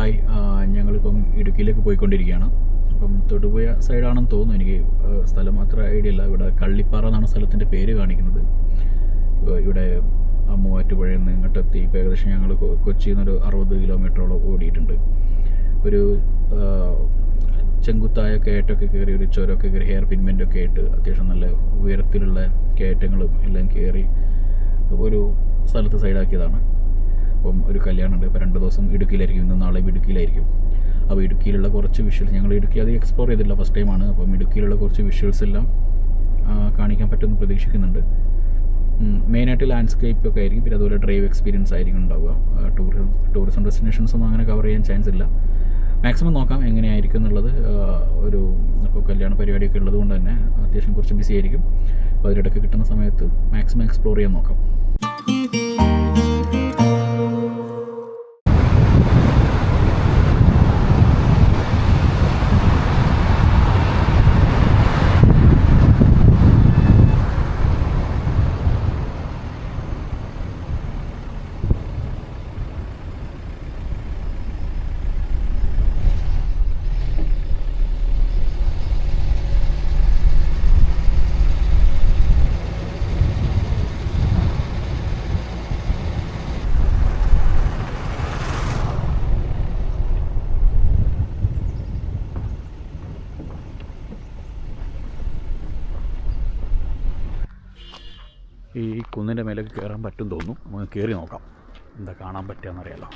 Hi, ഞങ്ങളിപ്പം ഇടുക്കിയിലേക്ക് പോയിക്കൊണ്ടിരിക്കുകയാണ്. അപ്പം തൊടുപുഴ സൈഡാണെന്ന് തോന്നുന്നു. എനിക്ക് സ്ഥലം അത്ര ഐഡിയ ഇല്ല. ഇവിടെ കള്ളിപ്പാറ എന്നാണ് സ്ഥലത്തിൻ്റെ പേര് കാണിക്കുന്നത്. ഇവിടെ മൂവാറ്റുപുഴയിൽ നിന്ന് ഇങ്ങോട്ടെത്തി ഇപ്പോൾ ഏകദേശം ഞങ്ങൾ കൊച്ചിയിൽ നിന്നൊരു 60 കിലോമീറ്ററോളം ഓടിയിട്ടുണ്ട്. ഒരു ചെങ്കുത്തായ കയറ്റമൊക്കെ കയറി, ഒരു ചുരമൊക്കെ കയറി, ഹെയർ പിൻമെൻ്റൊക്കെ ആയിട്ട് അത്യാവശ്യം നല്ല ഉയരത്തിലുള്ള കയറ്റങ്ങളും എല്ലാം കയറി ഒരു സ്ഥലത്ത് സൈഡാക്കിയതാണ്. അപ്പം ഒരു കല്യാണമുണ്ട്. ഇപ്പോൾ 2 ദിവസം ഇടുക്കിയിലായിരിക്കും. ഇന്ന് നാളെ ഇടുക്കിയിലായിരിക്കും. അപ്പോൾ ഇടുക്കിയിലുള്ള കുറച്ച് വിഷ്വൽസ്, ഞങ്ങൾ ഇടുക്കി അത് എക്സ്പ്ലോർ ചെയ്തില്ല, ഫസ്റ്റ് ടൈമാണ്. അപ്പം ഇടുക്കിയിലുള്ള കുറച്ച് വിഷ്വൽസ് എല്ലാം കാണിക്കാൻ പറ്റുമെന്ന് പ്രതീക്ഷിക്കുന്നുണ്ട്. മെയിനായിട്ട് ലാൻഡ്സ്കേപ്പ് ഒക്കെ ആയിരിക്കും. പിന്നെ അതുപോലെ ഡ്രൈവ് എക്സ്പീരിയൻസ് ആയിരിക്കും ഉണ്ടാവുക. ടൂറിസം ഡെസ്റ്റിനേഷൻസ് ഒന്നും അങ്ങനെ കവർ ചെയ്യാൻ ചാൻസ് ഇല്ല. മാക്സിമം നോക്കാം എങ്ങനെയായിരിക്കും എന്നുള്ളത്. ഇപ്പോൾ കല്യാണ പരിപാടിയൊക്കെ ഉള്ളത് കൊണ്ട് തന്നെ അത്യാവശ്യം കുറച്ച് ബിസി ആയിരിക്കും. അപ്പോൾ അതിലിടയ്ക്ക് കിട്ടുന്ന സമയത്ത് മാക്സിമം എക്സ്പ്ലോർ ചെയ്യാൻ നോക്കാം. ഈ കുന്നിൻ്റെ മേലേക്ക് കയറാൻ പറ്റും തോന്നുന്നു. നമുക്ക് കയറി നോക്കാം എന്താ കാണാൻ പറ്റുകയെന്നറിയാലോ.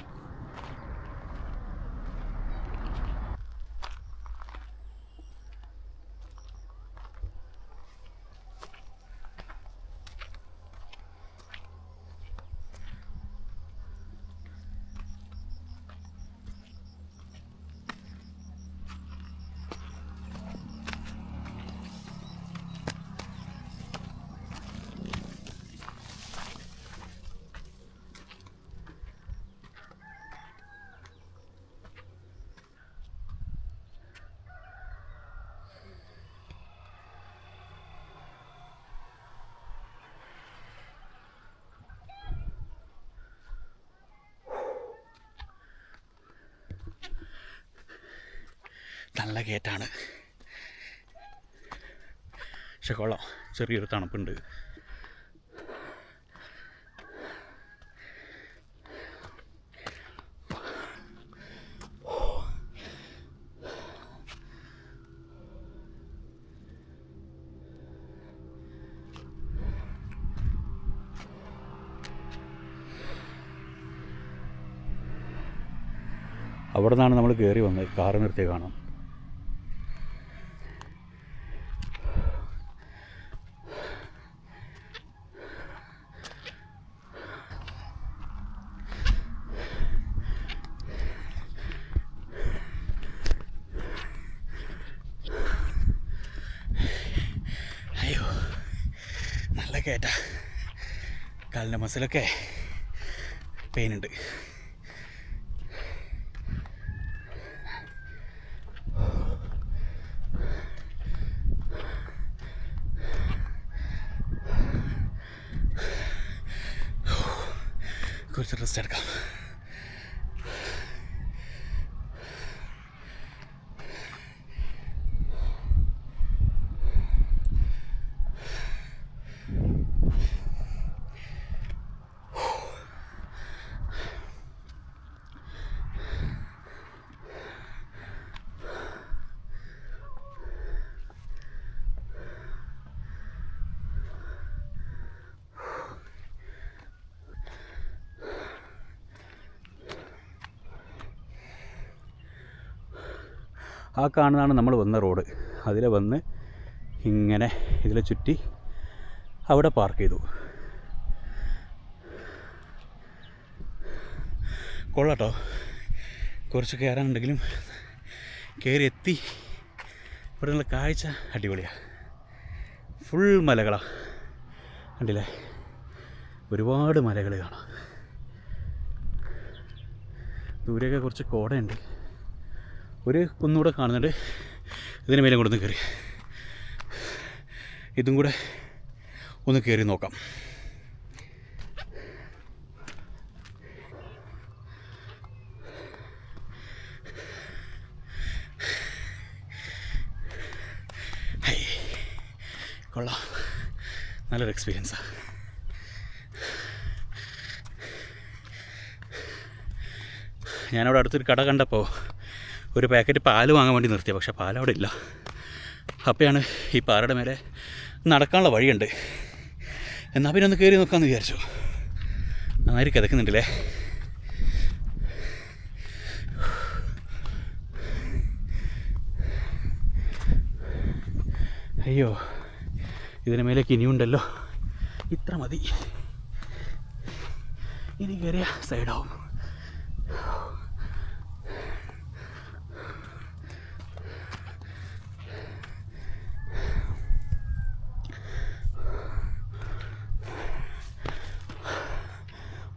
നല്ല കയറ്റാണ്, പക്ഷെ കൊള്ളാം. ചെറിയൊരു തണുപ്പുണ്ട്. അവിടെ നിന്നാണ് നമ്മൾ കയറി വന്നത്. കാറ് നിർത്തി കാണാം. അയ്യോ, നല്ല കയറ്റാ. കാലിൻ്റെ മസിലൊക്കെ പെയിനുണ്ട്. കുറച്ച് റെസ്റ്റ് എടുക്കാം. ആ കാണുന്നതാണ് നമ്മൾ വന്ന റോഡ്. അതിലെ വന്ന് ഇങ്ങനെ ഇതിലെ ചുറ്റി അവിടെ പാർക്ക് ചെയ്തു. കൊള്ളാട്ടോ, കുറച്ച് കയറാനുണ്ടെങ്കിലും കയറി എത്തി. ഇവിടെയുള്ള കാഴ്ച അടിപൊളിയാണ്. ഫുൾ മലകളാണ്, കണ്ടില്ലേ? ഒരുപാട് മലകൾ കാണാം. ദൂരെയൊക്കെ കുറച്ച് കോടയുണ്ട്. ഒരു കുന്നുകൂടെ കാണുന്നുണ്ട്. ഇതിന് മേലെ കൂടെ ഒന്ന് കയറി, ഇതും കൂടെ ഒന്ന് കയറി നോക്കാം. കൊള്ളാം, നല്ലൊരു എക്സ്പീരിയൻസാണ്. ഞാനവിടെ അടുത്തൊരു കട കണ്ടപ്പോൾ ഒരു പാക്കറ്റ് പാല് വാങ്ങാൻ വേണ്ടി നിർത്തിയത്, പക്ഷേ പാലവിടെ ഇല്ല. അപ്പോഴാണ് ഈ പാറയുടെ മേലെ നടക്കാനുള്ള വഴിയുണ്ട്, എന്നാൽ പിന്നെ ഒന്ന് കയറി നോക്കാമെന്ന് വിചാരിച്ചു. നന്നായി കിതക്കുന്നുണ്ടല്ലേ. അയ്യോ, ഇതിന് മേലേക്ക് ഇനിയുണ്ടല്ലോ. ഇത്ര മതി, ഇനി കയറിയ സൈഡാവും.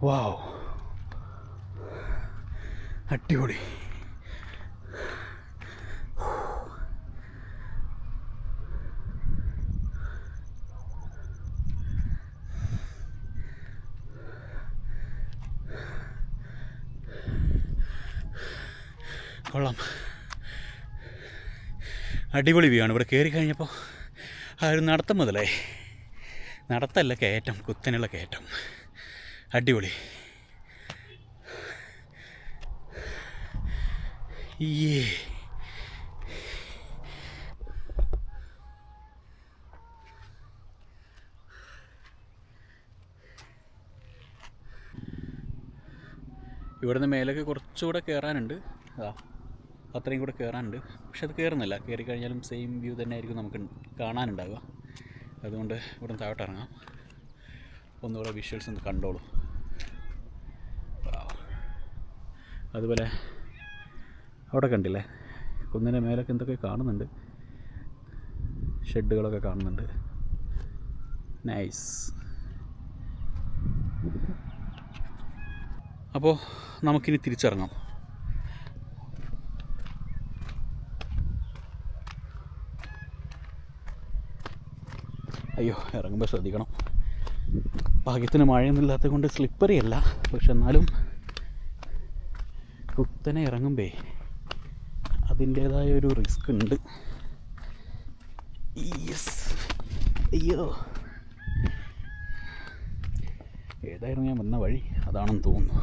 വാവ്, അടിപൊളി. കൊള്ളാം, അടിപൊളി വ്യൂ ആണ്. ഇവിടെ കയറി കഴിഞ്ഞപ്പോൾ ആ ഒരു നടത്തം മുതലായി. നടത്തല്ല, കയറ്റം, കുത്തനുള്ള കയറ്റം. അടിപൊളി. ഏ ഇവിടുന്ന് മേലൊക്കെ കുറച്ചുകൂടെ കയറാനുണ്ട്. അത്രയും കൂടെ കയറാനുണ്ട്. പക്ഷെ അത് കയറുന്നില്ല. കയറി കഴിഞ്ഞാലും സെയിം വ്യൂ തന്നെ ആയിരിക്കും നമുക്ക് കാണാനുണ്ടാവുക. അതുകൊണ്ട് ഇവിടെ നിന്ന് താഴോട്ട് ഇറങ്ങാം, ഒന്നുകൂടെ വിഷ്വൽസ് ഒന്ന് കണ്ടോളൂ. അതുപോലെ അവിടെ കണ്ടില്ലേ, കുന്നിൻ്റെ മേലൊക്കെ എന്തൊക്കെ കാണുന്നുണ്ട്, ഷെഡുകളൊക്കെ കാണുന്നുണ്ട്. നൈസ്. അപ്പോൾ നമുക്കിനി തിരിച്ചിറങ്ങാം. അയ്യോ, ഇറങ്ങുമ്പോൾ ശ്രദ്ധിക്കണം. ഭാഗ്യത്തിന് മഴയൊന്നും ഇല്ലാത്തത് കൊണ്ട് സ്ലിപ്പറി അല്ല, പക്ഷെ എന്നാലും കുത്തനെ ഇറങ്ങുമ്പേ അതിൻ്റേതായ ഒരു റിസ്ക് ഉണ്ട്. യെസ്. അയ്യോ, ഏതായിരുന്നു ഞാൻ വന്ന വഴി? അതാണെന്ന് തോന്നുന്നു.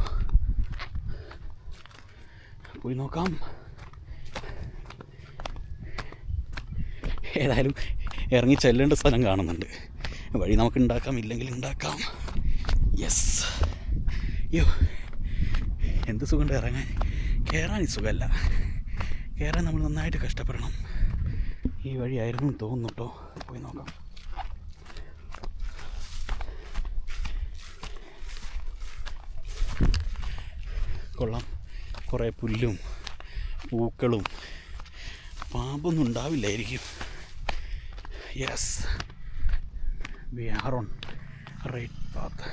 പോയി നോക്കാം. ഏതായാലും ഇറങ്ങി ചെല്ലേണ്ട സ്ഥലം കാണുന്നുണ്ട്. വഴി നമുക്ക് ഉണ്ടാക്കാം, ഇല്ലെങ്കിൽ ഉണ്ടാക്കാം. യെസ്. അയ്യോ, എന്ത് സുഖമുണ്ട് ഇറങ്ങാൻ. കയറാൻ ഈ സുഖമല്ല, കയറാൻ നമ്മൾ നന്നായിട്ട് കഷ്ടപ്പെടണം. ഈ വഴിയായിരുന്നു തോന്നുന്നു കേട്ടോ. പോയി നോക്കാം. കൊള്ളാം, കുറേ പുല്ലും പൂക്കളും. പാമ്പൊന്നും ഉണ്ടാവില്ലായിരിക്കും. Yes, we are on right path.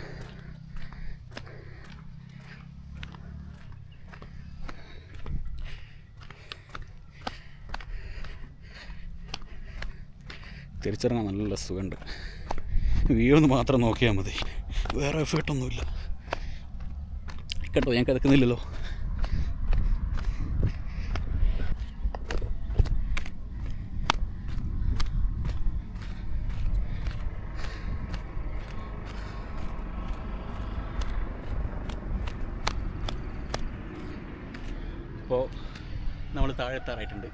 തിരിച്ചിറങ്ങാൻ നല്ല സുഖമുണ്ട്. വ്യൂ ഒന്ന് മാത്രം നോക്കിയാൽ മതി, വേറെ എഫേർട്ടൊന്നുമില്ല. കേട്ടോ, ഞാൻ കിടക്കുന്നില്ലല്ലോ. അപ്പോൾ നമ്മൾ താഴെ എത്താറായിട്ടുണ്ട്.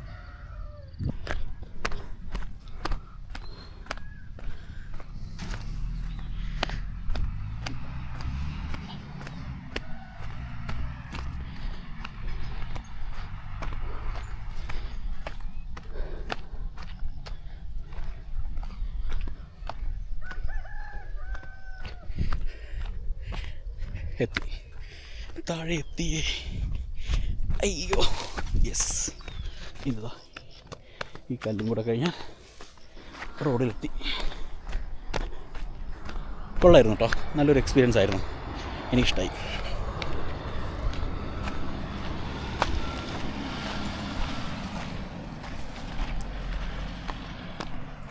എത്തി, താഴെ എത്തിയേ. അയ്യോ, യെസ്. ഇതാ ഈ കല്ലും കൂടെ കഴിഞ്ഞാൽ റോഡിലെത്തി. കൊള്ളായിരുന്നു കേട്ടോ, നല്ലൊരു എക്സ്പീരിയൻസ് ആയിരുന്നു, എനിക്കിഷ്ടമായി.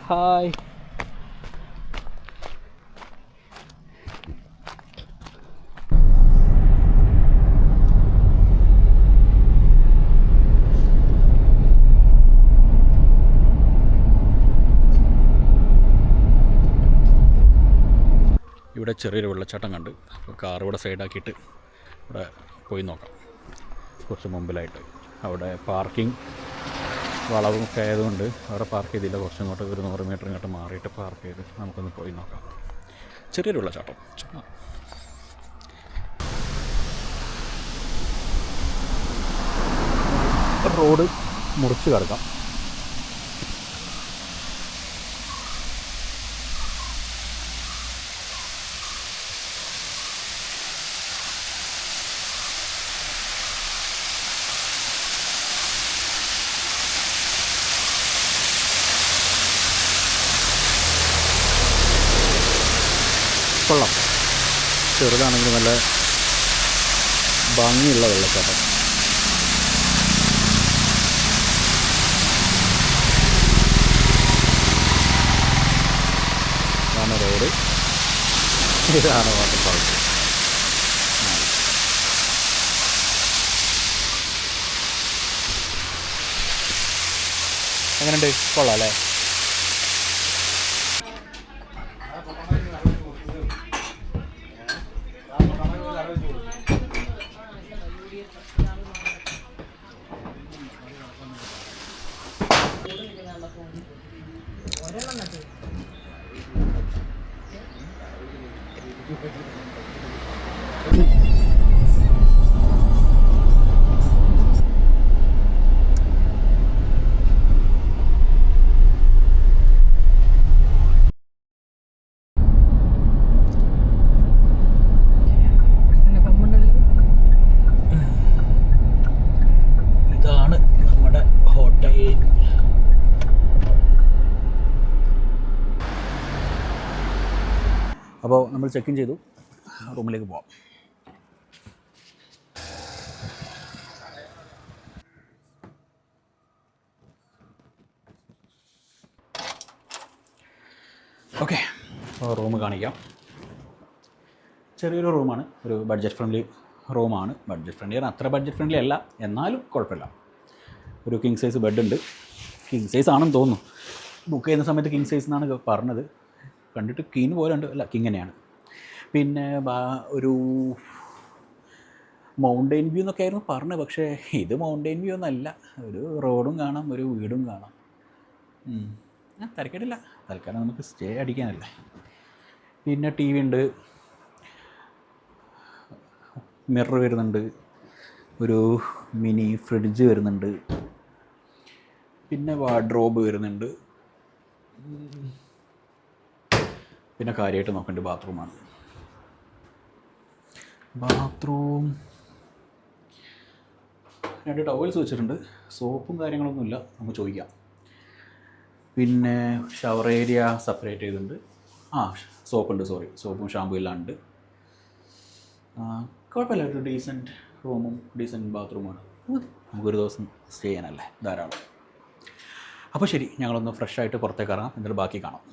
ഹായ്. ഇവിടെ ചെറിയൊരു വെള്ളച്ചാട്ടം കണ്ട്. അപ്പോൾ കാർ ഇവിടെ സൈഡാക്കിയിട്ട് ഇവിടെ പോയി നോക്കാം. കുറച്ച് മുമ്പിലായിട്ട് അവിടെ പാർക്കിംഗ് വളവും ഒക്കെ ആയതുകൊണ്ട് അവിടെ പാർക്ക് ചെയ്തില്ല. കുറച്ചും ഇങ്ങോട്ട് ഒരു 100 മീറ്റർ ഇങ്ങോട്ട് മാറിയിട്ട് പാർക്ക് ചെയ്ത് നമുക്കൊന്ന് പോയി നോക്കാം. ചെറിയൊരു വെള്ളച്ചാട്ടം ചുമ്മാ. റോഡ് മുറിച്ച് കിടക്കാം. കൊള്ളാം. ചെറുതാണെങ്കിൽ നല്ല ഭംഗിയുള്ള വെള്ളച്ചാട്ടം. ഇതാണ് റോഡ്, ഇതാണ് വാട്ടർഫാൾസ്. എങ്ങനെയുണ്ട്? കൊള്ളാം അല്ലേ? ഇതാണ് നമ്മുടെ ഹോട്ടൽ. അപ്പോൾ നമ്മൾ ചെക്ക് ഇൻ ചെയ്തു, റൂമിലേക്ക് പോവാം. ഓക്കെ, അപ്പോൾ റൂം കാണിക്കാം. ചെറിയൊരു റൂമാണ്, ഒരു ബഡ്ജറ്റ് ഫ്രണ്ട്ലി റൂമാണ്. ബഡ്ജറ്റ് ഫ്രണ്ട്ലി അത്ര ബഡ്ജറ്റ് ഫ്രണ്ട്ലി അല്ല, എന്നാലും കുഴപ്പമില്ല. ഒരു കിങ് സൈസ് ബെഡുണ്ട്. കിങ് സൈസ് ആണെന്ന് തോന്നുന്നു. ബുക്ക് ചെയ്യുന്ന സമയത്ത് കിങ് സൈസ് എന്നാണ് പറഞ്ഞത്. കണ്ടിട്ട് കിങ് പോലെ ഉണ്ട്, അല്ല കിങ് തന്നെയാണ്. പിന്നെ ഒരു മൗണ്ടെയിൻ വ്യൂ എന്നൊക്കെ ആയിരുന്നു പറഞ്ഞത്, പക്ഷേ ഇത് മൗണ്ടെയിൻ വ്യൂ ഒന്നല്ല. ഒരു റോഡും കാണാം, ഒരു വീടും കാണാം. തിരക്കേടില്ല, തൽക്കാലം നമുക്ക് സ്റ്റേ അടിക്കാനല്ലേ. പിന്നെ ടി വി ഉണ്ട്, മിറർ വരുന്നുണ്ട്, ഒരു മിനി ഫ്രിഡ്ജ് വരുന്നുണ്ട്, പിന്നെ വാർഡ്രോബ് വരുന്നുണ്ട്. പിന്നെ കാര്യമായിട്ട് നോക്കേണ്ടത് ബാത്റൂമാണ്. ബാത്റൂം 2 ടവൽസ് വെച്ചിട്ടുണ്ട്. സോപ്പും കാര്യങ്ങളൊന്നുമില്ല, നമുക്ക് ചോദിക്കാം. പിന്നെ ഷവർ ഏരിയ സെപ്പറേറ്റ് ചെയ്തിട്ടുണ്ട്. സോപ്പുണ്ട്, സോപ്പും ഷാമ്പു എല്ലാം ഉണ്ട്. കുഴപ്പമില്ല, ഒരു ഡീസൻറ്റ് റൂമും ഡീസൻറ്റ് ബാത്റൂമാണ്. നമുക്കൊരു ദിവസം സ്റ്റേ ചെയ്യാനല്ലേ, ധാരാളം. അപ്പോൾ ശരി, ഞങ്ങളൊന്ന് ഫ്രഷായിട്ട് പുറത്തേക്ക് ഇറങ്ങാം, എന്നിട്ട് ബാക്കി കാണാം.